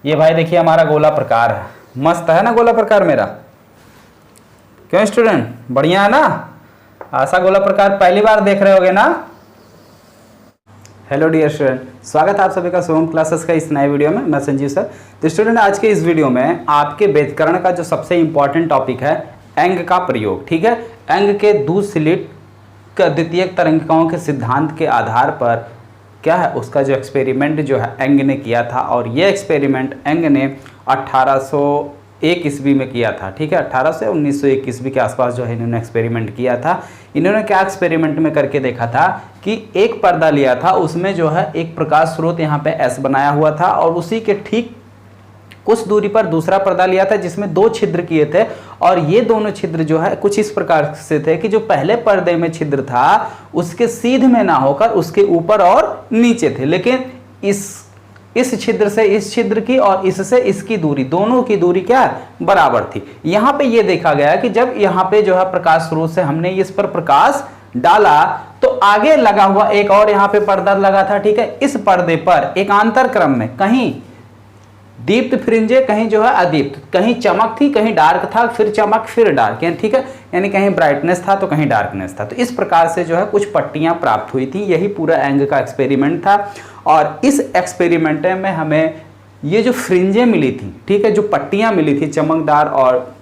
ये भाई देखिए हमारा गोला प्रकार है, मस्त है ना गोला प्रकार मेरा। क्यों स्टूडेंट, बढ़िया है ना। ऐसा गोला प्रकार पहली बार देख रहे होगे ना। हेलो डियर स्टूडेंट, स्वागत है आप सभी का सोम क्लासेस का इस नए वीडियो में। मैं संजीव सर। तो स्टूडेंट आज के इस वीडियो में आपके व्याकरण का जो सबसे इंपॉर्टेंट टॉपिक है एंग का प्रयोग। ठीक है, एंग के दूसलिट का द्वितीयक तरंगिकाओं के सिद्धांत के आधार पर क्या है उसका जो एक्सपेरिमेंट जो है एंग ने किया था, और ये एक्सपेरिमेंट एंग ने 1801 ईस्वी में किया था। ठीक है, 1800 से 1901 ईस्वी के आसपास जो है इन्होंने एक्सपेरिमेंट किया था। इन्होंने क्या एक्सपेरिमेंट में करके देखा था कि एक पर्दा लिया था, उसमें जो है एक प्रकाश स्रोत यहाँ पे एस बनाया हुआ था, और उसी के ठीक कुछ दूरी पर दूसरा पर्दा लिया था जिसमें दो छिद्र किए थे, और ये दोनों छिद्र जो है कुछ इस प्रकार से थे कि जो पहले पर्दे में छिद्र था उसके सीध में ना होकर उसके ऊपर और नीचे थे, लेकिन इस छिद्र से इस छिद्र की और इससे इसकी दूरी, दोनों की दूरी क्या बराबर थी। यहाँ पे ये देखा गया कि जब यहाँ पे जो है प्रकाश स्रोत से हमने इस पर प्रकाश डाला तो आगे लगा हुआ एक और यहाँ पे पर्दा लगा था। ठीक है, इस पर्दे पर एकांतर क्रम में कहीं दीप्त फ्रिंजे, कहीं जो है अदीप्त, कहीं चमक थी कहीं डार्क था, फिर चमक फिर डार्क। ठीक है, यानी कहीं ब्राइटनेस था तो कहीं डार्कनेस था। तो इस प्रकार से जो है कुछ पट्टियां प्राप्त हुई थी। यही पूरा एंग का एक्सपेरिमेंट था, और इस एक्सपेरिमेंट में हमें ये जो फ्रिंजे मिली थी, ठीक है, जो पट्टियां मिली थी चमकदार और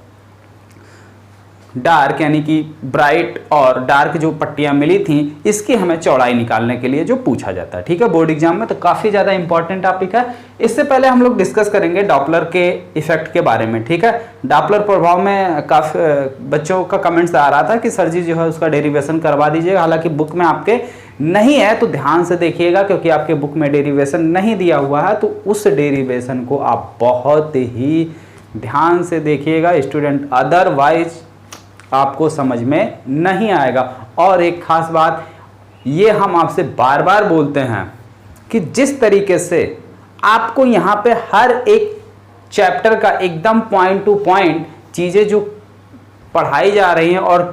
डार्क, यानी कि ब्राइट और डार्क जो पट्टियां मिली थी, इसकी हमें चौड़ाई निकालने के लिए जो पूछा जाता है। ठीक है, बोर्ड एग्जाम में तो काफ़ी ज़्यादा इंपॉर्टेंट टॉपिक है। इससे पहले हम लोग डिस्कस करेंगे डॉपलर के इफेक्ट के बारे में। ठीक है, डॉपलर प्रभाव में काफ़ी बच्चों का कमेंट्स आ रहा था कि सर जी जो है उसका डेरिवेशन करवा दीजिएगा। हालांकि बुक में आपके नहीं है तो ध्यान से देखिएगा, क्योंकि आपके बुक में डेरिवेशन नहीं दिया हुआ है, तो उस डेरिवेशन को आप बहुत ही ध्यान से देखिएगा स्टूडेंट, अदरवाइज आपको समझ में नहीं आएगा। और एक खास बात, ये हम आपसे बार बार बोलते हैं कि जिस तरीके से आपको यहाँ पे हर एक चैप्टर का एकदम पॉइंट टू पॉइंट चीज़ें जो पढ़ाई जा रही हैं, और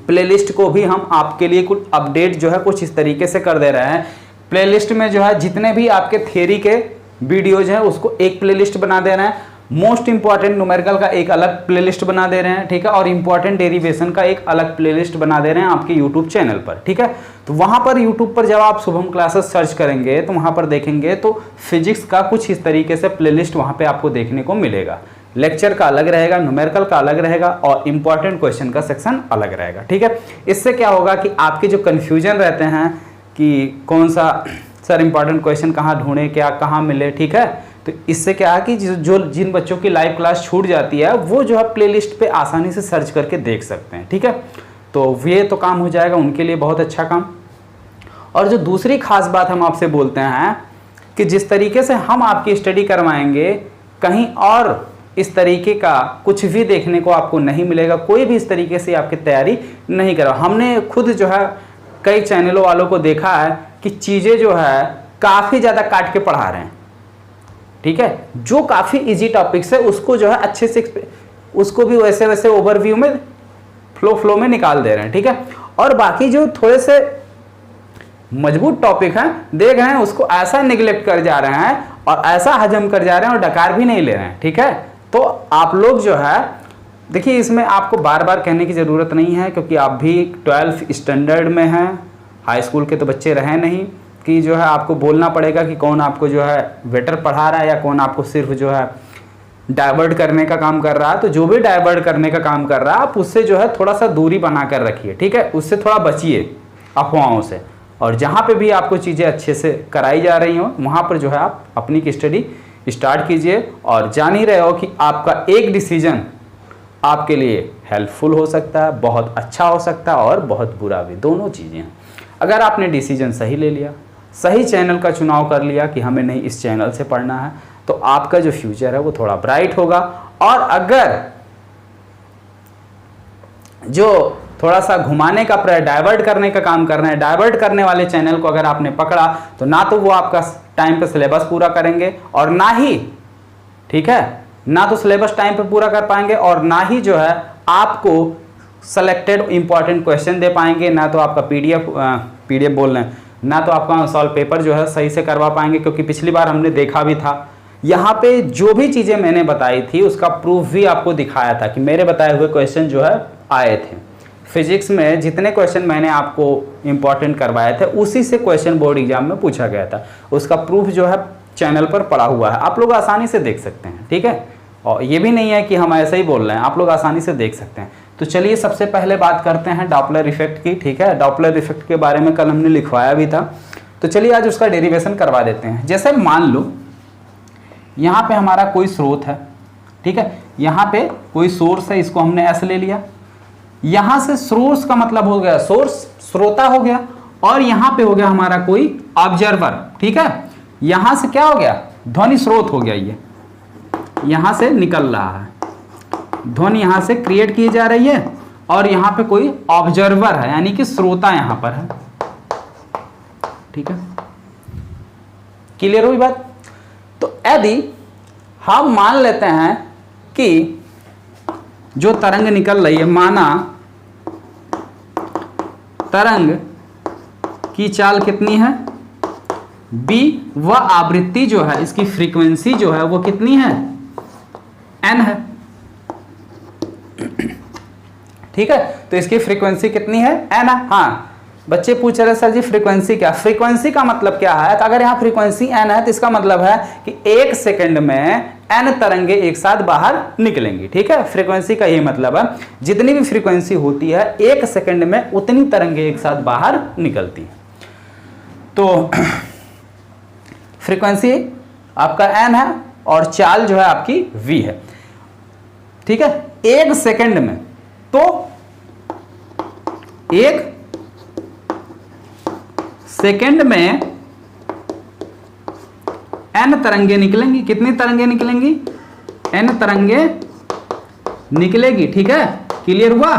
प्लेलिस्ट को भी हम आपके लिए कुछ अपडेट जो है कुछ इस तरीके से कर दे रहे हैं। प्लेलिस्ट में जो है जितने भी आपके थियरी के वीडियोज हैं उसको एक प्लेलिस्ट बना दे रहे हैं, मोस्ट इंपॉर्टेंट न्यूमेरिकल का एक अलग प्लेलिस्ट बना दे रहे हैं। ठीक है, और इंपॉर्टेंट डेरिवेशन का एक अलग प्लेलिस्ट बना दे रहे हैं आपके यूट्यूब चैनल पर। ठीक है, तो वहां पर यूट्यूब पर जब आप शुभम क्लासेस सर्च करेंगे तो वहां पर देखेंगे तो फिजिक्स का कुछ इस तरीके से प्लेलिस्ट वहां पे आपको देखने को मिलेगा। लेक्चर का अलग रहेगा, न्यूमेरिकल का अलग रहेगा, और इंपॉर्टेंट क्वेश्चन का सेक्शन अलग रहेगा। ठीक है, इससे क्या होगा कि आपके जो कन्फ्यूजन रहते हैं कि कौन सा सर इंपॉर्टेंट क्वेश्चन कहाँ ढूंढे, क्या कहाँ मिले, ठीक है, तो इससे क्या है कि जो जिन बच्चों की लाइव क्लास छूट जाती है वो जो है प्लेलिस्ट पे आसानी से सर्च करके देख सकते हैं। ठीक है, तो ये तो काम हो जाएगा उनके लिए बहुत अच्छा काम। और जो दूसरी खास बात हम आपसे बोलते हैं कि जिस तरीके से हम आपकी स्टडी करवाएंगे, कहीं और इस तरीके का कुछ भी देखने को आपको नहीं मिलेगा। कोई भी इस तरीके से आपकी तैयारी नहीं करा। हमने खुद जो है कई चैनलों वालों को देखा है कि चीज़ें जो है काफ़ी ज़्यादा काट के पढ़ा रहे हैं। ठीक है, जो काफ़ी इजी टॉपिक्स है उसको जो है अच्छे से उसको भी वैसे वैसे ओवरव्यू में फ्लो में निकाल दे रहे हैं। ठीक है, और बाकी जो थोड़े से मजबूत टॉपिक हैं देख रहे हैं उसको ऐसा निगलेक्ट कर जा रहे हैं और ऐसा हजम कर जा रहे हैं और डकार भी नहीं ले रहे हैं। ठीक है, तो आप लोग जो है देखिए, इसमें आपको बार बार कहने की ज़रूरत नहीं है, क्योंकि आप भी 12th स्टैंडर्ड में हैं, हाई स्कूल के तो बच्चे रहे नहीं कि जो है आपको बोलना पड़ेगा कि कौन आपको जो है बेटर पढ़ा रहा है या कौन आपको सिर्फ जो है डाइवर्ट करने का काम कर रहा है। तो जो भी डाइवर्ट करने का काम कर रहा है आप उससे जो है थोड़ा सा दूरी बना कर रखिए। ठीक है, उससे थोड़ा बचिए अफवाहों से, और जहाँ पे भी आपको चीज़ें अच्छे से कराई जा रही हो वहाँ पर जो है आप अपनी की स्टडी स्टार्ट कीजिए। और जान ही रहे हो कि आपका एक डिसीजन आपके लिए हेल्पफुल हो सकता है, बहुत अच्छा हो सकता है, और बहुत बुरा भी, दोनों चीज़ें हैं। अगर आपने डिसीजन सही ले लिया, सही चैनल का चुनाव कर लिया कि हमें नहीं इस चैनल से पढ़ना है, तो आपका जो फ्यूचर है वो थोड़ा ब्राइट होगा। और अगर जो थोड़ा सा घुमाने का डाइवर्ट करने का काम कर रहे हैं, डाइवर्ट करने वाले चैनल को अगर आपने पकड़ा तो ना तो वो आपका टाइम पे सिलेबस पूरा करेंगे, और ना ही, ठीक है, ना तो सिलेबस टाइम पे पूरा कर पाएंगे, और ना ही जो है आपको सेलेक्टेड इंपॉर्टेंट क्वेश्चन दे पाएंगे, ना तो आपका पीडीएफ बोल रहे हैं, ना तो आपका सॉल्व पेपर जो है सही से करवा पाएंगे। क्योंकि पिछली बार हमने देखा भी था यहाँ पे जो भी चीजें मैंने बताई थी उसका प्रूफ भी आपको दिखाया था कि मेरे बताए हुए क्वेश्चन जो है आए थे। फिजिक्स में जितने क्वेश्चन मैंने आपको इंपॉर्टेंट करवाए थे उसी से क्वेश्चन बोर्ड एग्जाम में पूछा गया था। उसका प्रूफ जो है चैनल पर पड़ा हुआ है, आप लोग आसानी से देख सकते हैं, ठीक है। और ये भी नहीं है कि हम ऐसे ही बोल रहे हैं, आप लोग आसानी से देख सकते हैं। तो चलिए सबसे पहले बात करते हैं डॉपलर इफेक्ट की, ठीक है। डॉपलर इफेक्ट के बारे में कल हमने लिखवाया भी था, तो चलिए आज उसका डेरिवेशन करवा देते हैं। जैसे मान लो यहाँ पे हमारा कोई स्रोत है, ठीक है, यहाँ पे कोई सोर्स है, इसको हमने एस ले लिया। यहाँ से सोर्स का मतलब हो गया सोर्स, श्रोता हो गया, और यहाँ पे हो गया हमारा कोई ऑब्जर्वर, ठीक है। यहाँ से क्या हो गया, ध्वनि स्रोत हो गया, ये यहाँ से निकल रहा है, ध्वनि यहाँ से क्रिएट की जा रही है, और यहाँ पे कोई ऑब्जर्वर है यानी कि श्रोता यहाँ पर है, ठीक है। क्लियर हुई बात। तो यदि हम मान लेते हैं कि जो तरंग निकल रही है, माना तरंग की चाल कितनी है b, वह आवृत्ति जो है, इसकी फ्रीक्वेंसी जो है वो कितनी है, n है, ठीक है। तो इसकी फ्रीक्वेंसी कितनी है, n है। हाँ, बच्चे पूछ रहे सर जी फ्रीक्वेंसी क्या, फ्रीक्वेंसी का मतलब क्या है, तो अगर यहाँ फ्रीक्वेंसी n है तो इसका मतलब है कि एक सेकंड में n तरंगे एक साथ बाहर निकलेंगी, ठीक है। फ्रीक्वेंसी का यही मतलब है, जितनी भी फ्रीक्वेंसी होती है एक सेकंड में उतनी तरंगे एक साथ बाहर निकलती हैं। तो फ्रीक्वेंसी आपका n है और चाल जो है आपकी v है, ठीक है। एक सेकंड में, तो एक सेकंड में n तरंगे निकलेंगी। कितनी तरंगे निकलेंगी, n तरंगे निकलेगी, ठीक है। क्लियर हुआ।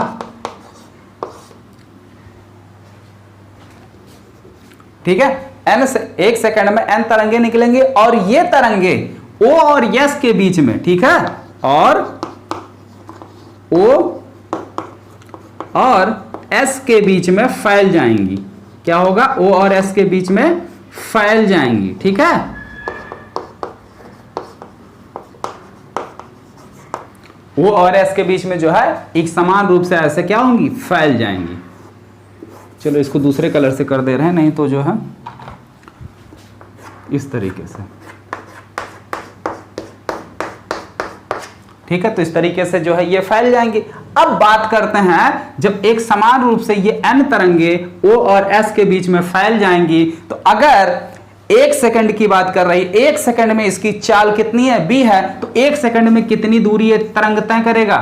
ठीक है, एक सेकंड में n तरंगे निकलेंगे, और ये तरंगे O और S के बीच में, ठीक है, और O और S के बीच में फैल जाएंगी। क्या होगा, O और S के बीच में फैल जाएंगी, ठीक है। O और S के बीच में जो है एक समान रूप से ऐसे क्या होंगी, फैल जाएंगी। चलो इसको दूसरे कलर से कर दे रहे हैं, नहीं तो जो है इस तरीके से, ठीक है। तो इस तरीके से जो है ये फैल जाएंगे। अब बात करते हैं, जब एक समान रूप से ये n तरंगे O और S के बीच में फैल जाएंगी, तो अगर एक सेकंड की बात कर रही, एक सेकंड में इसकी चाल कितनी है, b है, तो एक सेकंड में कितनी दूरी ये तरंग तय करेगा।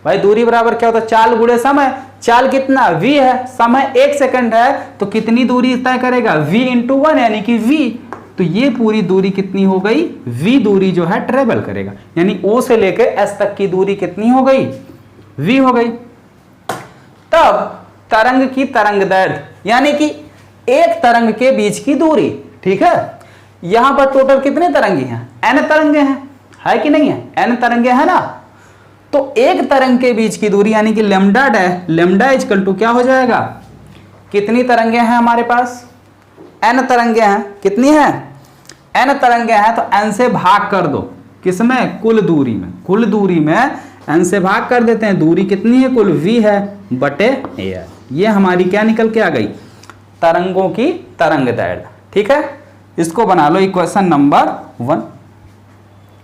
भाई दूरी बराबर क्या होता है, चाल गुणे समय। चाल कितना, v है, समय एक सेकंड है, तो कितनी दूरी तय करेगा, v इंटू 1 यानी कि v। तो ये पूरी दूरी कितनी हो गई, v दूरी जो है ट्रेवल करेगा, यानी O से लेकर S तक की दूरी कितनी हो गई, v हो गई। तब तरंग की तरंग दैर्घ्य यानी कि एक तरंग के बीच की दूरी, ठीक है। यहां पर टोटल कितने तरंगे हैं, n तरंगे हैं, है कि नहीं है, n तरंगे है ना। तो एक तरंग के बीच की दूरी यानी कि lambda dash, lambda equal to क्या हो जाएगा, कितनी तरंगे हैं हमारे पास, n तरंगे हैं, कितनी है, n तरंगे हैं, तो n से भाग कर दो, किसमें, कुल दूरी में। कुल दूरी में n से भाग कर देते हैं, दूरी कितनी है, कुल v है बटे एयर। ये हमारी क्या निकल के आ गई, तरंगों की तरंग दैर्घ्य, ठीक है। इसको बना लो इक्वेशन नंबर 1।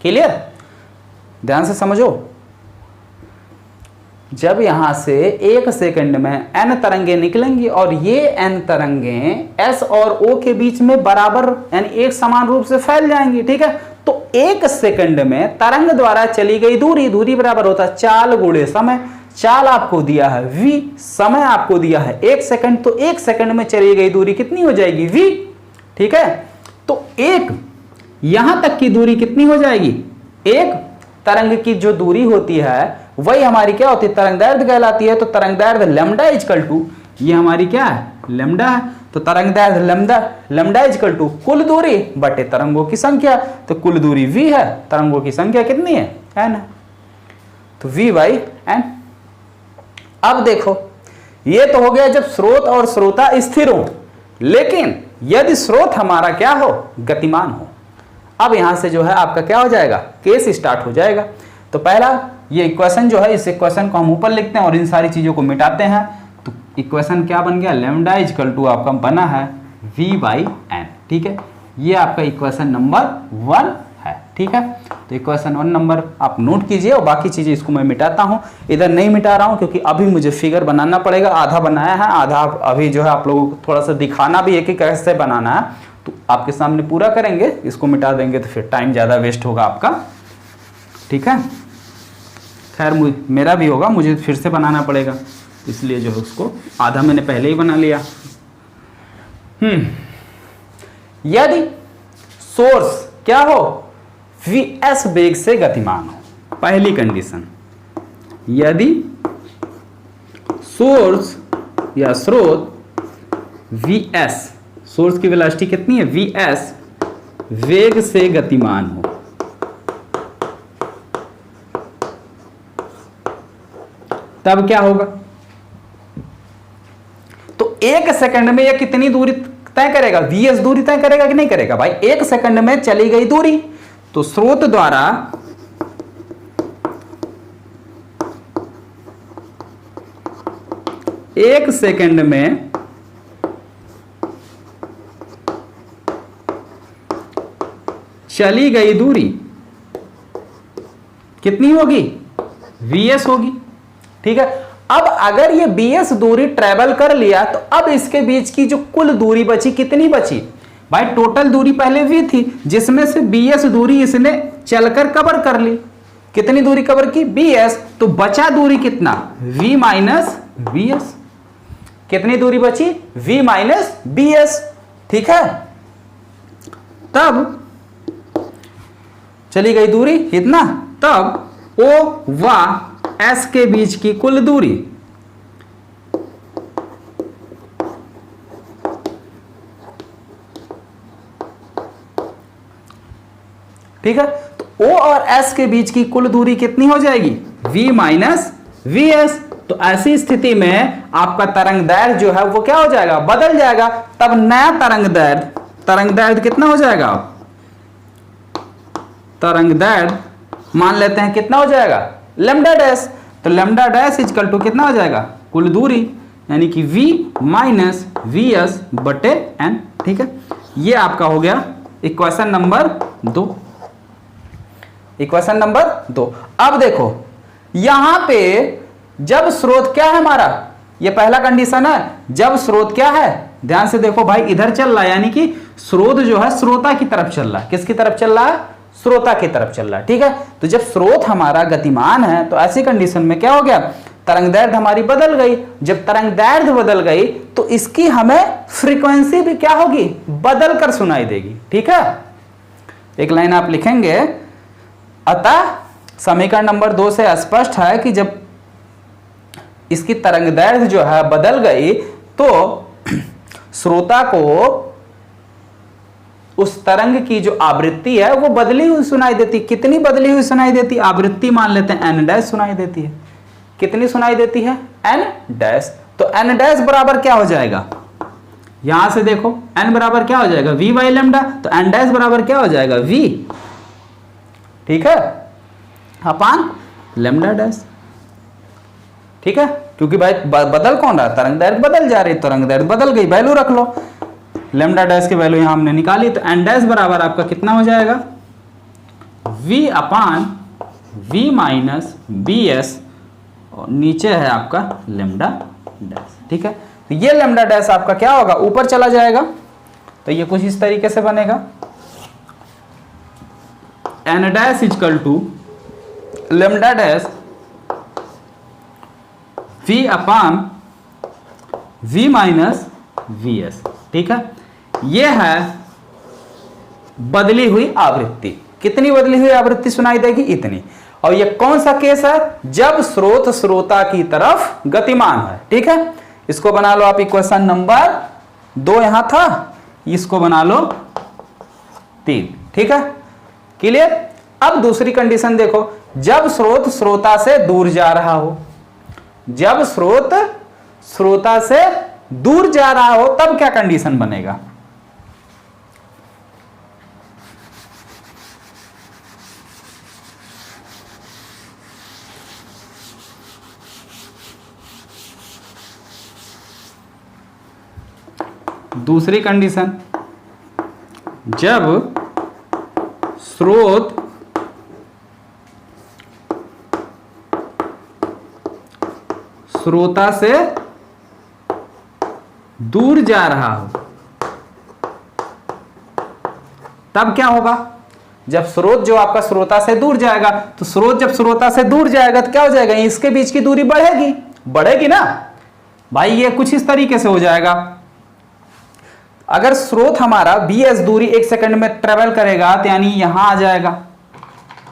क्लियर, ध्यान से समझो। जब यहां से एक सेकंड में n तरंगे निकलेंगी और ये n तरंगे S और O के बीच में बराबर यानी एक समान रूप से फैल जाएंगी, ठीक है। तो एक सेकंड में तरंग द्वारा चली गई दूरी, दूरी बराबर होता है चाल गुणे समय। चाल आपको दिया है v, समय आपको दिया है एक सेकंड, तो एक सेकंड में चली गई दूरी कितनी हो जाएगी, v, ठीक है। तो एक यहां तक की दूरी कितनी हो जाएगी, एक तरंग की जो दूरी होती है वही हमारी क्या होती है, तरंग दैर्घ्य कहलाती है। तो तरंग दैर्घ्य लैम्डा इक्वल टू, ये हमारी क्या है, लैम्डा है। तो तरंग दैर्घ्य लैम्डा इक्वल टू कुल दूरी बटे तरंगों की संख्या। तो कुल दूरी v है, तरंगों की संख्या कितनी है, n है। तो v बाई n। अब देखो ये तो हो गया जब स्रोत और श्रोता स्थिर हो, लेकिन यदि स्रोत हमारा क्या हो, गतिमान हो। अब यहां से जो है आपका क्या हो जाएगा, केस स्टार्ट हो जाएगा। तो पहला ये इक्वेशन जो है, इस इक्वेशन को हम ऊपर लिखते हैं और इन सारी चीजों को मिटाते हैं। तो इक्वेशन क्या बन गया, लैम्डा इक्वल टू आपका बना है v/n। ठीक है, ये आपका इक्वेशन नंबर 1 है। ठीक है, तो इक्वेशन 1 नंबर आप नोट कीजिए और बाकी चीजें इसको मैं मिटाता हूं। इधर नहीं मिटा रहा हूं क्योंकि अभी मुझे फिगर बनाना पड़ेगा। आधा बनाया है, आधा अभी जो है आप लोगों को थोड़ा सा दिखाना भी है कि कैसे बनाना है, तो आपके सामने पूरा करेंगे। इसको मिटा देंगे तो फिर टाइम ज्यादा वेस्ट होगा आपका। ठीक है, खैर मेरा भी होगा, मुझे फिर से बनाना पड़ेगा, इसलिए जो है उसको आधा मैंने पहले ही बना लिया। यदि सोर्स क्या हो, vs वेग से गतिमान हो, पहली कंडीशन। यदि सोर्स या स्रोत vs, सोर्स की वेलोसिटी कितनी है, vs वेग से गतिमान हो, तब क्या होगा, तो 1 सेकंड में यह कितनी दूरी तय करेगा, vs दूरी तय करेगा कि नहीं करेगा भाई। 1 सेकंड में चली गई दूरी, तो स्रोत द्वारा एक सेकंड में चली गई दूरी कितनी होगी, vs होगी। ठीक है, अब अगर ये bs दूरी ट्रेवल कर लिया तो अब इसके बीच की जो कुल दूरी बची कितनी बची भाई, टोटल दूरी पहले v थी जिसमें से bs दूरी इसने चलकर कवर कर ली। कितनी दूरी कवर की, bs, तो बचा दूरी कितना, v माइनस bs। कितनी दूरी बची, v माइनस bs। ठीक है, तब चली गई दूरी इतना, तब o व s के बीच की कुल दूरी ठीक है, तो O और S के बीच की कुल दूरी कितनी हो जाएगी, V माइनस VS। तो ऐसी स्थिति में आपका तरंग दैर्ध्य जो है वो क्या हो जाएगा, बदल जाएगा। तब नया तरंग दैर्ध्य कितना हो जाएगा, तरंग दैर्ध्य मान लेते हैं कितना हो जाएगा, लैम्डा डैश। तो लैम्डा डैश इक्वल टू कितना हो जाएगा, कुल दूरी, यानी कि V माइनस VS बटे N। ठीक है, ये आपका हो गया इक्वेशन नंबर 2। Equation number 2। अब देखो यहां पे जब स्रोत क्या है हमारा, ये पहला कंडीशन है, जब स्रोत क्या है, ध्यान से देखो भाई, इधर चल रहा है, यानी कि स्रोत जो है श्रोता की तरफ चल रहा है। किसकी तरफ चल रहा है, श्रोता की तरफ चल रहा है। ठीक है, तो जब स्रोत हमारा गतिमान है तो ऐसी कंडीशन में क्या हो गया, तरंग दैर्ध्य हमारी बदल गई। जब तरंग दैर्ध्य बदल गई तो इसकी हमें फ्रीक्वेंसी भी क्या होगी, बदल कर सुनाई देगी। ठीक है, एक लाइन आप लिखेंगे, अतः समीकरण नंबर 2 से स्पष्ट है कि जब इसकी तरंग दैर्ध्य जो है बदल गई तो श्रोता को उस तरंग की जो आवृत्ति है वो बदली हुई सुनाई देती। कितनी बदली हुई सुनाई देती, आवृत्ति मान लेते हैं n डैश सुनाई देती है। कितनी सुनाई देती है, n डैश। तो n डैश बराबर क्या हो जाएगा, यहां से देखो n बराबर क्या हो जाएगा, v बाई लैम्डा। तो n डैश बराबर क्या हो जाएगा, v, ठीक है, अपान लैम्डा डैश। ठीक है, क्योंकि भाई बदल कौन रहा, तरंग दैर्ध्य बदल जा रही, तरंग दैर्ध्य बदल गई, वैल्यू रख लो, लैम्डा डैश की वैल्यू यहां हमने निकाली। तो n डैश बराबर आपका कितना हो जाएगा, v upon v minus bs, और नीचे है आपका लैम्डा डैश। ठीक है, तो ये लैम्डा डैश आपका क्या होगा, ऊपर चला जाएगा। तो ये कुछ इस तरीके से बनेगा, n dash equal to lambda dash v upon v minus vs। ठीक है, ये है बदली हुई आवृत्ति। कितनी बदली हुई आवृत्ति सुनाई देगी, इतनी। और ये कौन सा केस है, जब स्रोत श्रोता की तरफ गतिमान है। ठीक है, इसको बना लो आप इक्वेशन नंबर 2 यहां था, इसको बना लो 3। ठीक है, क्लियर। अब दूसरी कंडीशन देखो, जब स्रोत श्रोता से दूर जा रहा हो, जब स्रोत श्रोता से दूर जा रहा हो तब क्या कंडीशन बनेगा, दूसरी कंडीशन, जब स्रोत स्रोता से दूर जा रहा हो, तब क्या होगा? जब स्रोत जो आपका स्रोता से दूर जाएगा, तो स्रोत जब स्रोता से दूर जाएगा तो क्या हो जाएगा? इसके बीच की दूरी बढ़ेगी, बढ़ेगी ना भाई। ये कुछ इस तरीके से हो जाएगा। अगर स्रोत हमारा bs दूरी 1 सेकंड में ट्रेवल करेगा तो यानी यहां आ जाएगा।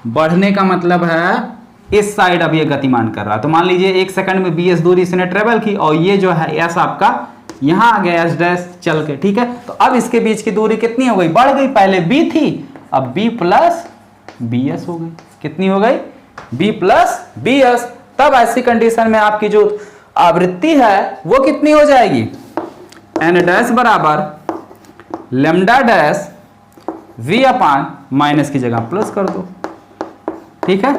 बढ़ने का मतलब है इस साइड अब ये गतिमान कर रहा है। तो मान लीजिए 1 सेकंड में bs दूरी इसने ट्रेवल की और ये जो है s आपका यहां आ गया s डैश चल के, ठीक है। तो अब इसके बीच की दूरी कितनी हो गई? बढ़ गई। पहले b थी, अब b प्लस bs हो गई। कितनी हो गई? b plus bs। तब ऐसी कंडीशन में आपकी जो आवृत्ति है वो कितनी हो जाएगी? n डैश बराबर lambda dash v upon minus की जगह प्लस कर दो, ठीक है।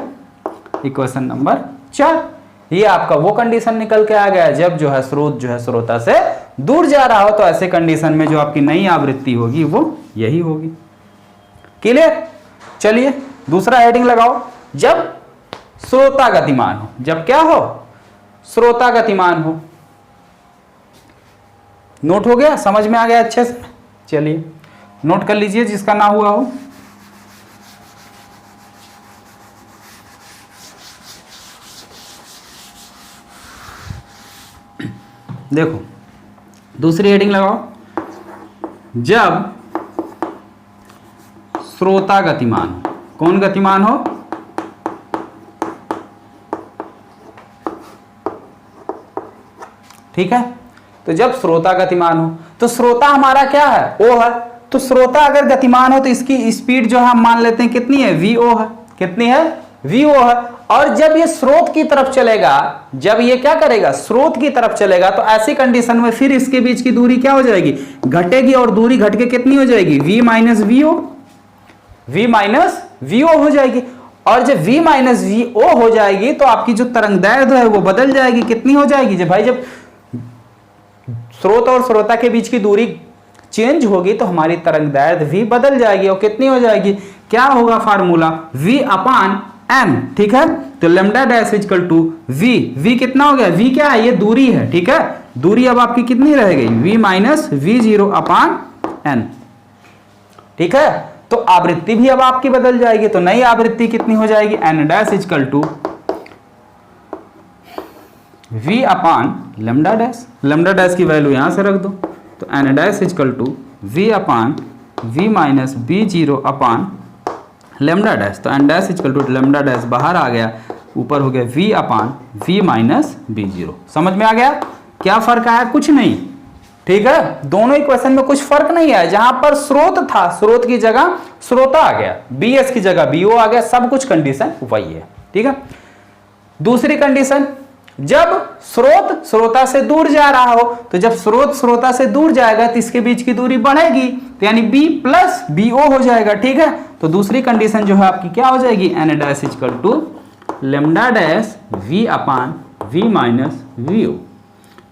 Equation number 4। ये आपका वो कंडीशन निकल के आ गया जब जो है स्रोत जो है स्रोता से दूर जा रहा हो। तो ऐसे कंडीशन में जो आपकी नई आवृत्ति होगी वो यही होगी। क्लियर? चलिए दूसरा हेडिंग लगाओ, जब स्रोता गतिमान हो। जब क्या हो? स्रोता गतिमान हो। नोट हो गया? समझ में आ गया अच्छे से? चलिए नोट कर लीजिए जिसका ना हुआ हो। देखो दूसरी हेडिंग लगाओ, जब स्रोता गतिमान हो। कौन गतिमान हो? ठीक है। तो जब स्रोता गतिमान हो, तो स्रोता हमारा क्या है? ओ है। तो स्रोता अगर गतिमान हो तो इसकी स्पीड जो है हम मान लेते हैं कितनी है? vo है। कितनी है? vo है। और जब ये स्रोत की तरफ चलेगा, जब ये क्या करेगा? स्रोत की तरफ चलेगा, तो ऐसी कंडीशन में फिर इसके बीच की दूरी क्या हो जाएगी? घटेगी। और दूरी घट के कितनी हो जाएगी? v minus vo, v minus vo हो जाएगी। और जब v माइनस vo हो जाएगी तो आपकी जो तरंग दैर्ध्य है वो बदल जाएगी। कितनी हो जाएगी? जब भाई जब स्रोत और श्रोता के बीच की दूरी चेंज होगी तो हमारी तरंग दैर्ध्य भी बदल जाएगी। और कितनी हो जाएगी? क्या होगा फार्मूला? v अपान n, ठीक है। तो lambda dash equal to v कितना हो गया? v क्या है? ये दूरी है, ठीक है। दूरी अब आपकी कितनी रह गई? v माइनस v0 अपान n, ठीक है। तो आवृत्ति भी अब आपकी बदल जाएगी। तो नई आवृत्ति कितनी हो जाएगी? n dash equal to v upon lambda dash. Lambda dash की वैल्यू यहां से रख दो। तो n dash equal to v upon v minus b0 upon lambda dash. तो n dash equal to lambda dash बाहर आ गया, ऊपर हो गया v upon v minus b0। समझ में आ गया? क्या फर्क आया? कुछ नहीं, ठीक है। दोनों इक्वेशन में कुछ फर्क नहीं है। जहां पर स्रोत था, स्रोत की जगह स्रोता आ गया, bs की जगह bo आ गया, सब कुछ कंडीशन वही है, ठीक है। दूसरी कंडीशन, जब स्रोत स्रोता से दूर जा रहा हो, तो जब स्रोत स्रोता से दूर जाएगा तो इसके बीच की दूरी बढ़ेगी, तो यानी b प्लस bo हो जाएगा, ठीक है। तो दूसरी कंडीशन जो है आपकी क्या हो जाएगी? n dash equal to lambda dash v upon v minus vo,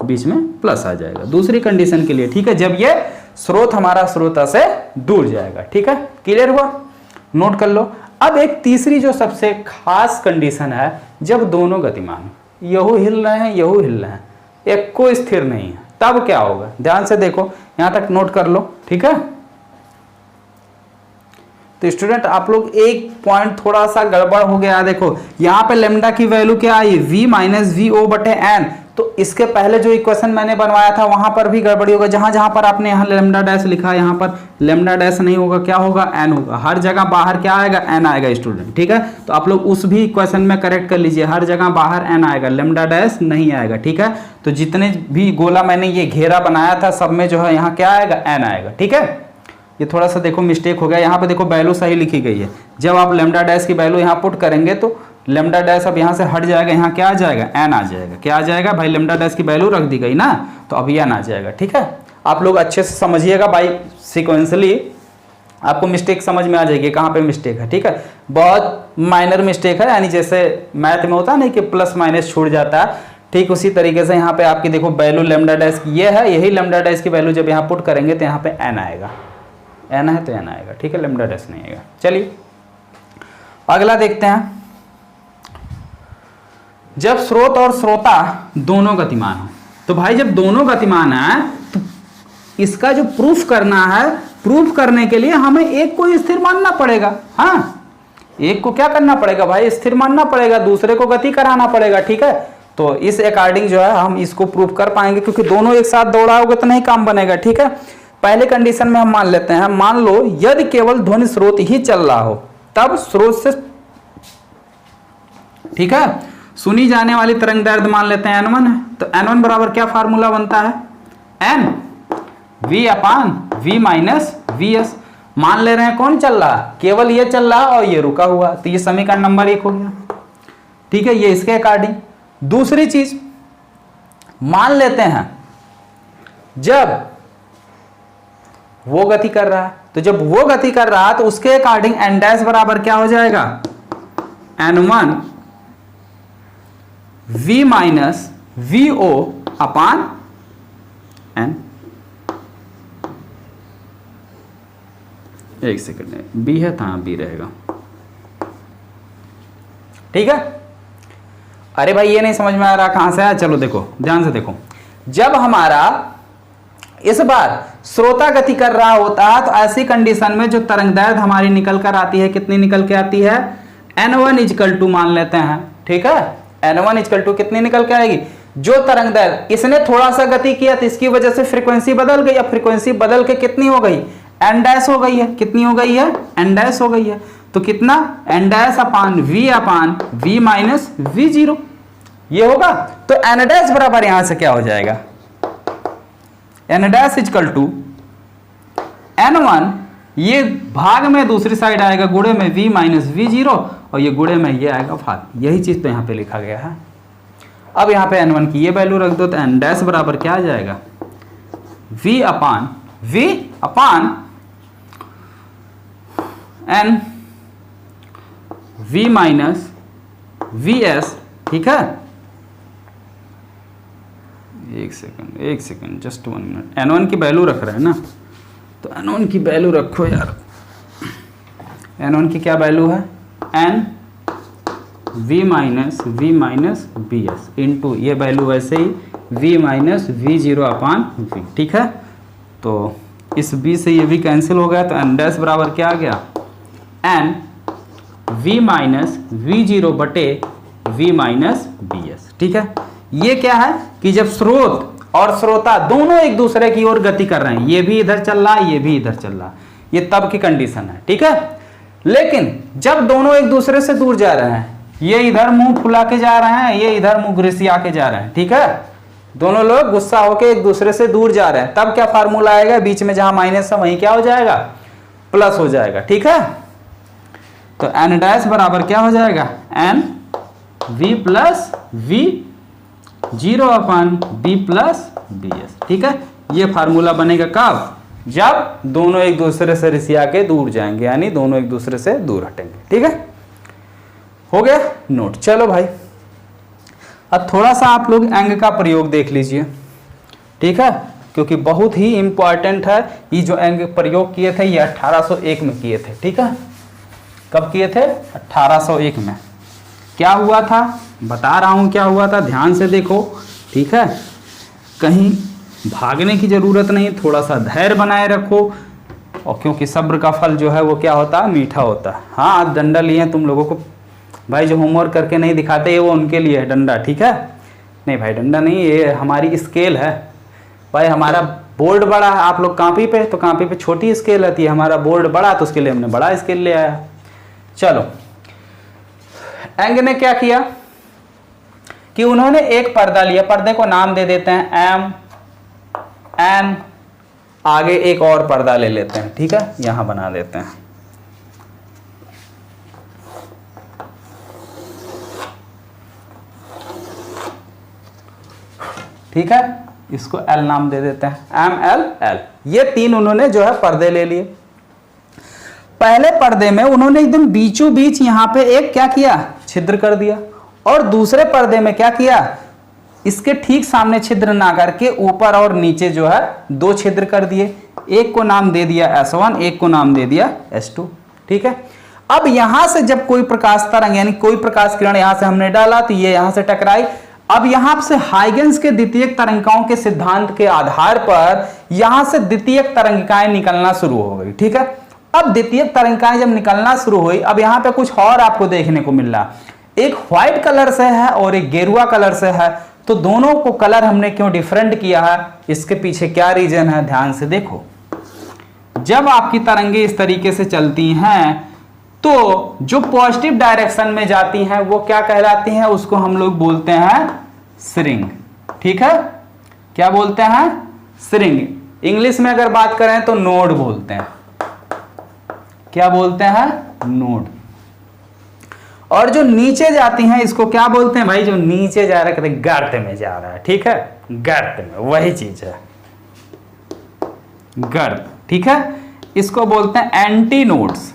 बीच में प्लस आ जाएगा दूसरी कंडीशन के लिए, ठीक है। जब ये स्रोत हमारा स्रोता से दूर जाएगा, ठीक है। क्लियर हुआ? नोट कर लो। अब एक तीसरी जो सबसे खास कंडीशन है, जब दोनों गतिमान, यहू हिल रहे हैं, यहू हिल रहे हैं, एक को स्थिर नहीं है, तब क्या होगा? ध्यान से देखो, यहां तक नोट कर लो, ठीक है। तो स्टूडेंट आप लोग एक पॉइंट थोड़ा सा गड़बड़ हो गया। देखो यहां पे लेमडा की वैल्यू क्या आई? v माइनस vo बटे n। तो इसके पहले जो इक्वेशन मैंने बनवाया था वहां पर भी गड़बड़ी होगा। जहां जहां पर आपने यहाँ लेमडा डैश लिखा है, यहाँ पर लेमडा डैश नहीं होगा, क्या होगा? n होगा। हर जगह बाहर क्या आएगा? n आएगा स्टूडेंट, ठीक है। तो आप लोग उस भी इक्वेशन में करेक्ट कर लीजिए, हर जगह बाहर n आएगा, लेमडा डैश नहीं आएगा, ठीक है। तो जितने भी गोला मैंने ये घेरा बनाया था सब में जो है यहाँ क्या आएगा? n आएगा, ठीक है। ये थोड़ा सा देखो मिस्टेक हो गया, यहाँ पे देखो वैल्यू सही लिखी गई है। जब आप लेमडा डैश की वैल्यू यहाँ पुट करेंगे तो लेमडा डैश अब यहाँ से हट जाएगा, यहाँ क्या आ जाएगा? n आ जाएगा। क्या आ जाएगा भाई? लेमडा डैश की वैल्यू रख दी गई ना, तो अब n आ जाएगा, ठीक है। आप लोग अच्छे से समझिएगा भाई, सिक्वेंसली आपको मिस्टेक समझ में आ जाएगी कहाँ पे मिस्टेक है, ठीक है। बहुत माइनर मिस्टेक है, यानी जैसे मैथ में होता है ना कि प्लस माइनस छूट जाता है, ठीक उसी तरीके से यहाँ पे आपकी देखो वैल्यू लैम्डा डैश ये है, यही लैम्डा डैश की वैल्यू जब यहाँ पुट करेंगे तो यहाँ पे n आएगा, n है तो n आएगा, ठीक है, लैम्डा डैश नहीं आएगा। चलिए अगला देखते हैं। जब स्रोत और श्रोता दोनों गतिमान हो, तो भाई जब दोनों गतिमान है तो इसका जो प्रूफ करना है, प्रूफ करने के लिए हमें एक को स्थिर मानना पड़ेगा। हाँ, एक को क्या करना पड़ेगा भाई, स्थिर मानना पड़ेगा, दूसरे को गति कराना पड़ेगा, ठीक है। तो इस अकॉर्डिंग जो है हम इसको प्रूफ कर पाएंगे, क्योंकि दोनों एक साथ दौड़ाओगे तो नहीं काम बनेगा, ठीक है। पहले कंडीशन में हम मान लेते हैं, मान लो यदि केवल ध्वनि स्रोत ही चल रहा हो तब स्रोत से, ठीक है, सुनी जाने वाली तरंग दैर्ध्य मान लेते हैं n1 है, तो n1 बराबर क्या फार्मूला बनता है, n v upon v minus vs। मान ले रहे हैं कौन चल रहा, केवल ये चल रहा और ये रुका हुआ, तो ये समीकरण नंबर 1 हो गया, ठीक है, ये इसके अकॉर्डिंग। दूसरी चीज मान लेते हैं जब वो गति कर रहा है, तो जब वो गति कर रहा है तो उसके अकॉर्डिंग n डैश बराबर क्या हो जाएगा, n1 v माइनस vo अपान n। एक सेकंड, बी है तो हाँ बी रहेगा, ठीक है। अरे भाई ये नहीं समझ में आ रहा कहां से आया, चलो देखो ध्यान से देखो, जब हमारा इस बार श्रोता गति कर रहा होता है तो ऐसी कंडीशन में जो तरंग दैर्ध्य हमारी निकल कर आती है, कितनी निकल के आती है, n1 इक्वल टू मान लेते हैं, ठीक है, n1 इक्वल टू कितनी निकल के आएगी, जो तरंग दैर्ध्य इसने थोड़ा सा गति किया तो इसकी वजह से फ्रीक्वेंसी बदल गई, अब फ्रीक्वेंसी बदल के कितनी हो गई, n डैश हो गई है, कितनी हो गई है, n डैश हो गई है, तो कितना n डैश अपान v माइनस v0 ये होगा। तो n डैश बराबर यहां से क्या हो जाएगा, n dash equal to n1, ये भाग में दूसरी साइड आएगा गुणे में v माइनस v0 और ये गुणे में ये आएगा भाग, यही चीज तो यहाँ पे लिखा गया है। अब यहाँ पे n1 की ये वैल्यू रख दो तो n डैश बराबर क्या आ जाएगा, v अपान n v माइनस vs, ठीक है। एक सेकंड जस्ट 1 मिनट, n1 की वैल्यू रख रहे हैं ना, तो n1 की वैल्यू रखो यार, n1 की क्या वैल्यू है, n v minus vs into ये वैल्यू वैसे ही v माइनस v0 अपान v, ठीक है। तो इस b से ये v कैंसिल हो गया, तो n डैश बराबर क्या आ गया, n v माइनस v0 बटे v माइनस vs, ठीक है। ये क्या है कि जब स्रोत और श्रोता दोनों एक दूसरे की ओर गति कर रहे हैं, ये भी इधर चल रहा है, ये भी इधर चल रहा है, ये तब की कंडीशन है, ठीक है। लेकिन जब दोनों एक दूसरे से दूर जा रहे हैं, ये इधर मुंह फुला के जा रहे हैं, ये इधर मुंह घुसिया के जा रहे हैं, ठीक है, दोनों लोग गुस्सा होके एक दूसरे से दूर जा रहे हैं, तब क्या फार्मूला आएगा, बीच में जहां माइनस है वहीं क्या हो जाएगा, प्लस हो जाएगा, ठीक है। तो n डैश बराबर क्या हो जाएगा, n v प्लस v0 अपान b प्लस bs, ठीक है। ये फार्मूला बनेगा कब, जब दोनों एक दूसरे से रिसिया के दूर जाएंगे, यानी दोनों एक दूसरे से दूर हटेंगे, ठीक है। हो गया नोट। चलो भाई अब थोड़ा सा आप लोग एंग का प्रयोग देख लीजिए, ठीक है, क्योंकि बहुत ही इंपॉर्टेंट है। ये जो एंग प्रयोग किए थे ये 1801 में किए थे, ठीक है। कब किए थे, 1801 में। क्या हुआ था बता रहा हूं, क्या हुआ था, ध्यान से देखो, ठीक है। कहीं भागने की जरूरत नहीं, थोड़ा सा धैर्य बनाए रखो, और क्योंकि सब्र का फल जो है वो क्या होता है, मीठा होता है। हाँ आज डंडा लिए तुम लोगों को, भाई जो होमवर्क करके नहीं दिखाते ये वो उनके लिए है डंडा, ठीक है। नहीं भाई डंडा नहीं, ये हमारी स्केल है भाई। हमारा बोर्ड बड़ा है, आप लोग कॉपी पे, तो कॉपी पे छोटी स्केल आती है, हमारा बोर्ड बड़ा तो उसके लिए हमने बड़ा स्केल ले आया। चलो एंग ने क्या किया कि उन्होंने एक पर्दा लिया, पर्दे को नाम दे देते हैं एम एन, आगे एक और पर्दा ले लेते हैं, ठीक है, यहां बना देते हैं। ठीक है, इसको एल नाम दे देते हैं, एम एल एल। ये तीन उन्होंने जो है पर्दे ले लिए। पहले पर्दे में उन्होंने एकदम बीचों बीच यहां पे एक क्या किया, छिद्र कर दिया, और दूसरे पर्दे में क्या किया, इसके ठीक सामने छिद्र ना करके ऊपर और नीचे जो है 2 छिद्र कर दिए, एक को नाम दे दिया S1, एक को नाम दे दिया S2। ठीक है, अब यहां से जब कोई प्रकाश तरंग यानी कोई प्रकाश किरण यहां से हमने डाला तो ये यहां से टकराई। अब यहां से हाइगेंस के द्वितीयक तरंगिकाओं के सिद्धांत के आधार पर यहां से द्वितीयक तरंगिकाएं निकलना शुरू हो गई। ठीक है, अब द्वितीयक तरंगिकाएं जब निकलना शुरू हुई, अब यहां पे कुछ और आपको देखने को मिल रहा, एक व्हाइट कलर से है और एक गेरुआ कलर से है। तो दोनों को कलर हमने क्यों डिफरेंट किया है, इसके पीछे क्या रीजन है, ध्यान से देखो। जब आपकी तरंगे इस तरीके से चलती हैं तो जो पॉजिटिव डायरेक्शन में जाती हैं वो क्या कहलाती हैं, उसको हम लोग बोलते हैं स्रिंग। ठीक है, क्या बोलते हैं, स्रिंग। इंग्लिश में अगर बात करें तो नोड बोलते हैं। क्या बोलते हैं, नोड। और जो नीचे जाती हैं इसको क्या बोलते हैं भाई, जो नीचे जा रहा है गर्त में जा रहा है। ठीक है, गर्त में, वही चीज है गर्त। ठीक है, इसको बोलते हैं एंटी नोड्स।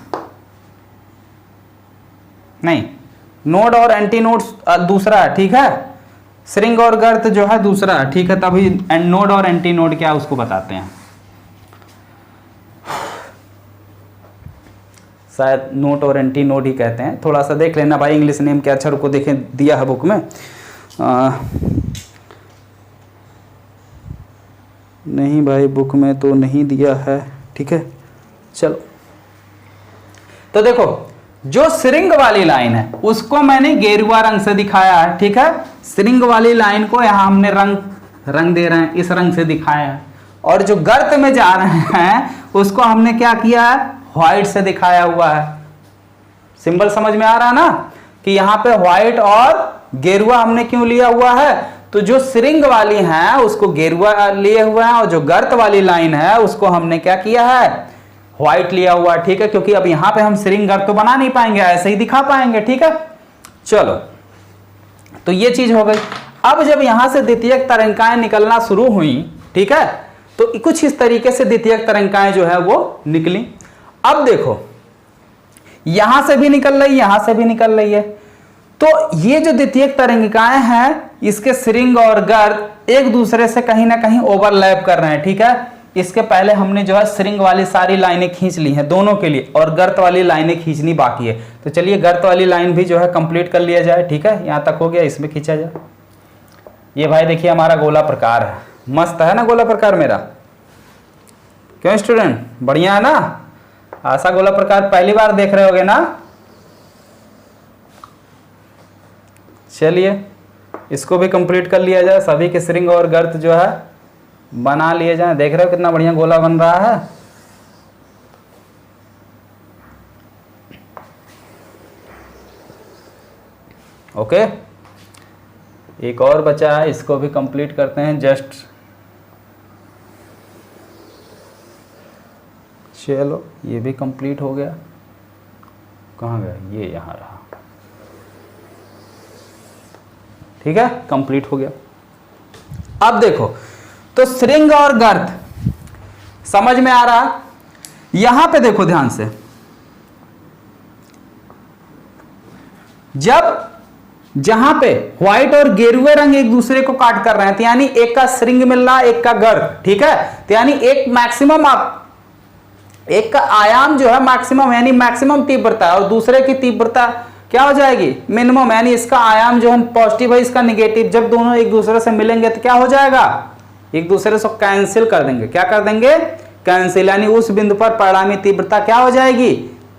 नहीं, नोड और एंटी नोड्स दूसरा है। ठीक है, स्रिंग और गर्त जो है दूसरा है। ठीक है, तभी नोड और एंटी नोड क्या उसको बताते हैं। शायद नोट और एंटी नोड ही कहते हैं, थोड़ा सा देख लेना भाई इंग्लिश नेम के अक्षर को देखें, दिया है बुक में। नहीं भाई बुक में तो नहीं दिया है। ठीक है, चलो तो देखो जो स्रिंग वाली लाइन है उसको मैंने गेरुआ रंग से दिखाया है। ठीक है, स्रिंग वाली लाइन को यहां हमने रंग दे रहे हैं, इस रंग से दिखाया है। और जो गर्त में जा रहे हैं उसको हमने क्या किया है, व्हाइट से दिखाया हुआ है। सिंबल समझ में आ रहा है ना कि यहां पे व्हाइट और गेरुआ हमने क्यों लिया हुआ है, तो जो स्रिंग वाली है उसको गेरुआ लिए हुए हैं और जो गर्त वाली लाइन है उसको हमने क्या किया है, व्हाइट लिया हुआ। ठीक है, क्योंकि अब यहां पे हम स्रिंग गर्त तो बना नहीं पाएंगे, ऐसे ही दिखा पाएंगे। ठीक है, चलो तो ये चीज हो गई। अब जब यहां से द्वितीयक तरंगिकाएं निकलना शुरू हुई, ठीक है, तो कुछ इस तरीके से द्वितीयक तरंगिकाएं जो है वो निकली। अब देखो यहां से भी निकल रही, यहां से भी निकल रही है। तो ये जो द्वितीयक तरंगिकाएं हैं इसके स्रिंग और गर्त एक दूसरे से कहीं ना कहीं ओवरलैप कर रहे हैं। ठीक है, इसके पहले हमने जो है स्रिंग वाली सारी लाइनें खींच ली हैं दोनों के लिए और गर्त वाली लाइनें खींचनी बाकी है। तो चलिए गर्त वाली लाइन भी जो है कंप्लीट कर लिया जाए। ठीक है, यहां तक हो गया, इसमें खींचा जाए। ये भाई देखिए हमारा गोला प्रकार है, मस्त है ना गोला प्रकार मेरा, क्यों स्टूडेंट, बढ़िया है ना। ऐसा गोला प्रकार पहली बार देख रहे होगे ना। चलिए इसको भी कंप्लीट कर लिया जाए, सभी के स्रिंग और गर्त जो है बना लिए जाए। देख रहे हो कितना बढ़िया गोला बन रहा है। ओके, एक और बचा है, इसको भी कंप्लीट करते हैं जस्ट। चलो ये भी कंप्लीट हो गया। कहाँ गया ये, यहाँ रहा। ठीक है, कंप्लीट हो गया। अब देखो तो स्रिंग और गर्त समझ में आ रहा। यहां पे देखो ध्यान से, जब जहां पे व्हाइट और गेरुए रंग एक दूसरे को काट कर रहे हैं, तो यानी एक का स्रिंग मिल रहा है एक का गर्त। ठीक है, तो यानी एक मैक्सिमम एक का आयाम जो है मैक्सिमम यानी मैक्सिमम तीव्रता और दूसरे की तीव्रता क्या हो जाएगी, मिनिमम, यानी इसका आयाम जो है पॉजिटिव है इसका निगेटिव। जब दोनों एक दूसरे से मिलेंगे तो क्या हो जाएगा, एक दूसरे से कैंसिल कर देंगे। क्या कर देंगे, कैंसिल, यानी उस बिंदु पर परिणामी तीव्रता क्या हो जाएगी,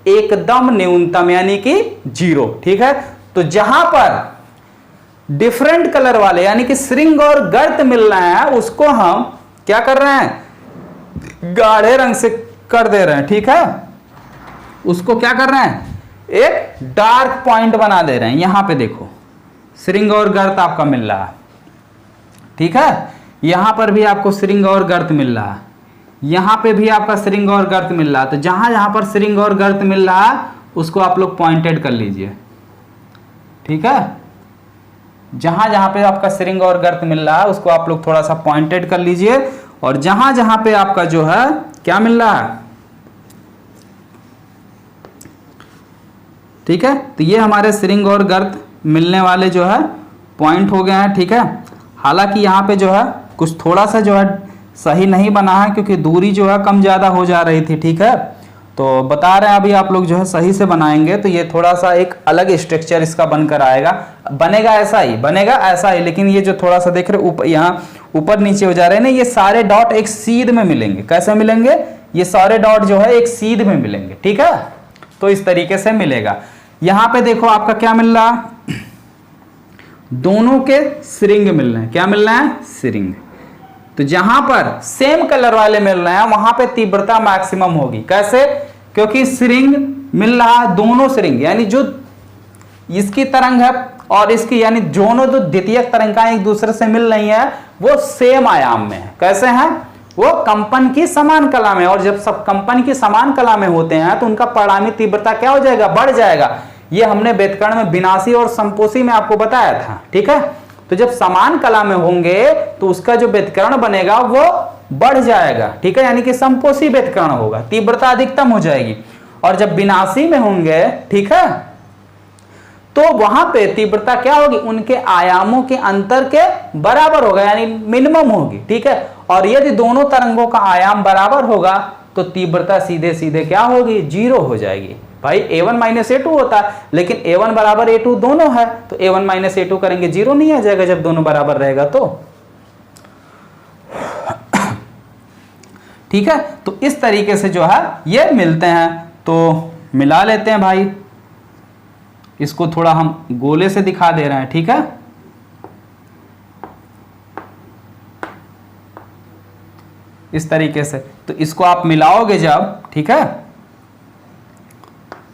एकदम न्यूनतम यानी कि 0। ठीक है, तो जहां पर डिफरेंट कलर वाले यानी कि स्रिंग और गर्त मिल रहे हैं उसको हम क्या कर रहे हैं, गाढ़े रंग से कर दे रहे हैं। ठीक है, उसको क्या कर रहे हैं, एक डार्क पॉइंट बना दे रहे हैं। यहां पे देखो स्रिंग और गर्त आपका मिल रहा है। ठीक है, यहां पर भी आपको स्रिंग और गर्त मिल रहा है, यहां पे भी आपका स्रिंग और गर्त मिल रहा है। तो जहां जहां पर स्रिंग और गर्त मिल रहा है उसको आप लोग पॉइंटेड कर लीजिए। ठीक है, जहां जहां पे आपका स्रिंग और गर्त मिल रहा है उसको आप लोग थोड़ा सा पॉइंटेड कर लीजिए, और जहां जहां पे आपका जो है क्या मिल रहा है, ठीक है, तो ये हमारे स्रिंग और गर्त मिलने वाले जो है पॉइंट हो गए हैं। ठीक है, हालांकि यहाँ पे जो है कुछ थोड़ा सा जो है सही नहीं बना है, क्योंकि दूरी जो है कम ज़्यादा हो जा रही थी, ठीक है। तो बता रहे हैं अभी आप लोग जो है सही से बनाएंगे तो ये थोड़ा सा एक अलग स्ट्रक्चर इसका बनकर आएगा, बनेगा ऐसा ही, लेकिन ये जो थोड़ा सा देख रहे यहाँ ऊपर नीचे हो जा रहे हैं ना, ये सारे डॉट एक सीध में मिलेंगे। कैसे मिलेंगे? ये सारे डॉट जो है एक सीध में मिलेंगे, ठीक है। तो इस तरीके से मिलेगा। यहां पे देखो आपका क्या मिल रहा, दोनों के सिरिंग मिल रहे हैं। क्या मिल रहे हैं? सिरिंग। तो जहां पर सेम कलर वाले मिल रहे हैं वहां पे तीव्रता मैक्सिमम होगी। कैसे? क्योंकि सिरिंग मिल रहा है, दोनों सिरिंग यानी जो इसकी तरंग है और इसकी, यानी दोनों जो द्वितीयक तरंगाएं एक दूसरे से मिल रही है वो सेम आयाम में है। कैसे हैं? वो कंपन की समान कला में। और जब सब कंपन की समान कला में होते हैं तो उनका परिणामी तीव्रता क्या हो जाएगा? बढ़ जाएगा। ये हमने व्यतिकरण में विनाशी और संपोषी में आपको बताया था, ठीक है। तो जब समान कला में होंगे तो उसका जो व्यतिकरण बनेगा वो बढ़ जाएगा, ठीक है, यानी कि संपोषी व्यतिकरण होगा, तीव्रता अधिकतम हो जाएगी। और जब विनाशी में होंगे, ठीक है, तो वहां पे तीव्रता क्या होगी? उनके आयामों के अंतर के बराबर होगा, यानी मिनिमम होगी, ठीक है। और यदि दोनों तरंगों का आयाम बराबर होगा तो तीव्रता सीधे सीधे क्या होगी? 0 हो जाएगी। भाई a1 माइनस a2 होता है, लेकिन a1 बराबर a2 दोनों है, तो a1 माइनस a2 करेंगे 0 नहीं आ जाएगा जब दोनों बराबर रहेगा तो, ठीक है। तो इस तरीके से जो है ये मिलते हैं। तो मिला लेते हैं भाई, इसको थोड़ा हम गोले से दिखा दे रहे हैं, ठीक है। इस तरीके से तो इसको आप मिलाओगे जब, ठीक है,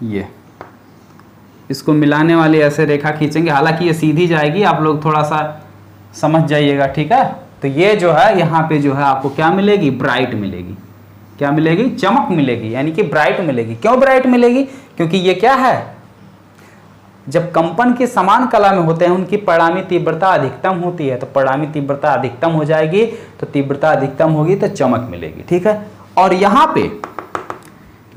ये इसको मिलाने वाली ऐसे रेखा खींचेंगे, हालांकि ये सीधी जाएगी, आप लोग थोड़ा सा समझ जाइएगा, ठीक है। तो ये जो है यहाँ पे जो है आपको क्या मिलेगी? ब्राइट मिलेगी। क्या मिलेगी? चमक मिलेगी, यानी कि ब्राइट मिलेगी। क्यों ब्राइट मिलेगी? क्योंकि ये क्या है, जब कंपन की समान कला में होते हैं उनकी परिणामी तीव्रता अधिकतम होती है, तो परिणामी तीव्रता अधिकतम हो जाएगी, तो तीव्रता अधिकतम होगी तो चमक मिलेगी, ठीक है। और यहाँ पे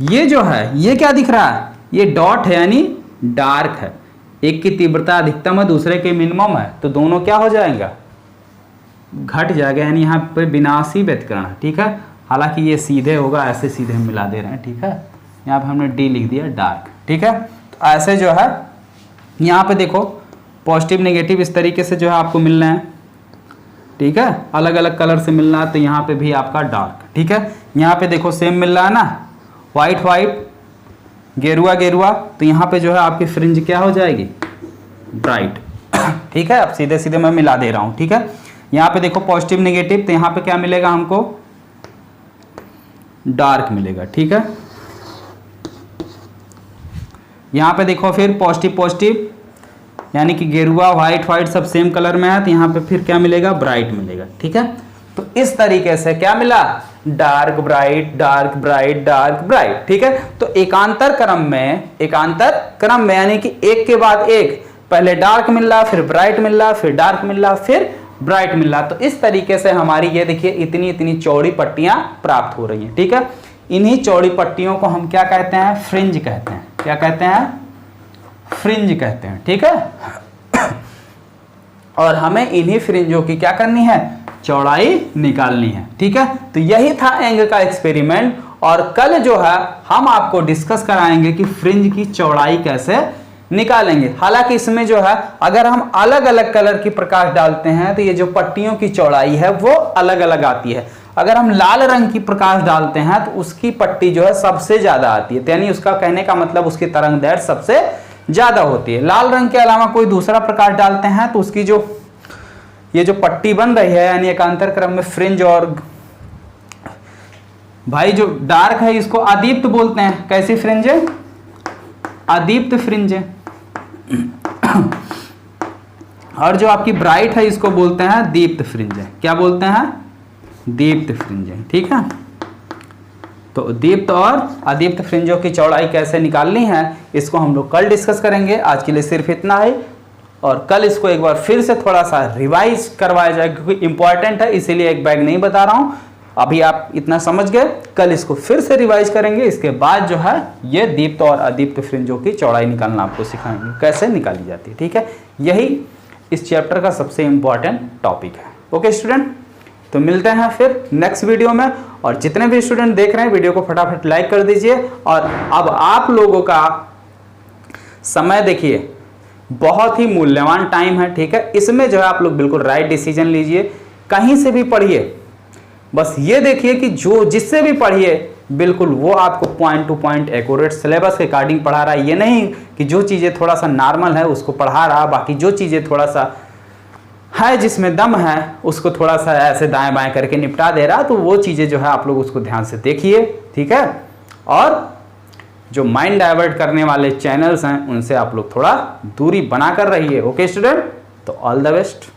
ये जो है ये क्या दिख रहा है? ये डॉट है, यानी डार्क है। एक की तीव्रता अधिकतम है, दूसरे के मिनिमम है, तो दोनों क्या हो जाएगा? घट जाएगा, यानी यहाँ पे विनाशी व्यतिकरण है, ठीक है। हालांकि ये सीधे होगा, ऐसे सीधे हम मिला दे रहे हैं, ठीक है। यहाँ पे हमने डी लिख दिया, डार्क, ठीक है। तो ऐसे जो है यहाँ पे देखो पॉजिटिव नेगेटिव इस तरीके से जो है आपको मिल रहे हैं, ठीक है, अलग अलग कलर से मिल रहा है। तो यहाँ पे भी आपका डार्क, ठीक है। यहाँ पे देखो सेम मिल रहा है ना, व्हाइट व्हाइट, गेरुआ गेरुआ, तो यहाँ पे जो है आपकी फ्रिंज क्या हो जाएगी? ब्राइट, ठीक है। अब सीधे सीधे मैं मिला दे रहा हूँ, ठीक है। यहाँ पे देखो पॉजिटिव नेगेटिव, तो यहाँ पे क्या मिलेगा हमको? डार्क मिलेगा, ठीक है। यहाँ पे देखो फिर पॉजिटिव पॉजिटिव, यानी कि गेरुआ व्हाइट व्हाइट सब सेम कलर में है, तो यहाँ पे फिर क्या मिलेगा? ब्राइट मिलेगा, ठीक है। तो इस तरीके से क्या मिला? Dark bright, dark bright, dark bright, ठीक है। तो एकांतर क्रम में यानी कि एक के बाद एक, पहले डार्क मिल रहा, फिर ब्राइट मिल रहा, फिर डार्क मिल रहा, फिर ब्राइट मिल रहा। तो इस तरीके से हमारी ये देखिए इतनी इतनी चौड़ी पट्टियां प्राप्त हो रही हैं, ठीक है। इन्हीं चौड़ी पट्टियों को हम क्या कहते हैं? फ्रिंज कहते हैं। क्या कहते हैं? फ्रिंज कहते हैं, ठीक है। और हमें इन्हीं फ्रिंजों की क्या करनी है? चौड़ाई निकालनी है, ठीक है। तो यही था एंग का एक्सपेरिमेंट। और कल जो है हम आपको डिस्कस कराएंगे कि फ्रिंज की चौड़ाई कैसे निकालेंगे। हालांकि इसमें जो है अगर हम अलग अलग कलर की प्रकाश डालते हैं तो ये जो पट्टियों की चौड़ाई है वो अलग अलग आती है। अगर हम लाल रंग की प्रकाश डालते हैं तो उसकी पट्टी जो है सबसे ज्यादा आती है, यानी उसका कहने का मतलब उसकी तरंग दैर्ध्य सबसे ज्यादा होती है। लाल रंग के अलावा कोई दूसरा प्रकाश डालते हैं तो उसकी जो ये जो पट्टी बन रही है, यानी एकांतर क्रम में फ्रिंज, और भाई जो डार्क है इसको अदीप्त बोलते हैं। कैसी फ्रिंज है? अदीप्त फ्रिंज है। और जो आपकी ब्राइट है इसको बोलते हैं दीप्त फ्रिंज है। क्या बोलते हैं? दीप्त फ्रिंज है, ठीक है। तो दीप्त और अदीप्त फ्रिंजों की चौड़ाई कैसे निकालनी है इसको हम लोग कल डिस्कस करेंगे। आज के लिए सिर्फ इतना है, और कल इसको एक बार फिर से थोड़ा सा रिवाइज करवाया जाए क्योंकि इंपॉर्टेंट है, इसीलिए एक बैग नहीं बता रहा हूं। अभी आप इतना समझ गए, कल इसको फिर से रिवाइज करेंगे। इसके बाद जो है ये दीप्त और अदीप्त फ्रिंजों की चौड़ाई निकालना आपको सिखाएंगे, कैसे निकाली जाती है, ठीक है। यही इस चैप्टर का सबसे इंपॉर्टेंट टॉपिक है। ओके स्टूडेंट, तो मिलते हैं फिर नेक्स्ट वीडियो में। और जितने भी स्टूडेंट देख रहे हैं वीडियो को फटाफट लाइक कर दीजिए। और अब आप लोगों का समय देखिए, बहुत ही मूल्यवान टाइम है, ठीक है। इसमें जो है आप लोग बिल्कुल राइट डिसीजन लीजिए, कहीं से भी पढ़िए, बस ये देखिए कि जो जिससे भी पढ़िए बिल्कुल वो आपको point two point accurate syllabus के अकॉर्डिंग पढ़ा रहा है। ये नहीं कि जो चीज़ें थोड़ा सा नॉर्मल है उसको पढ़ा रहा, बाकी जो चीज़ें थोड़ा सा है जिसमें दम है उसको थोड़ा सा ऐसे दाएं बाएं करके निपटा दे रहा। तो वो चीज़ें जो है आप लोग उसको ध्यान से देखिए, ठीक है। और जो माइंड डाइवर्ट करने वाले चैनल्स हैं उनसे आप लोग थोड़ा दूरी बना कर रहिए। ओके स्टूडेंट, तो ऑल द बेस्ट।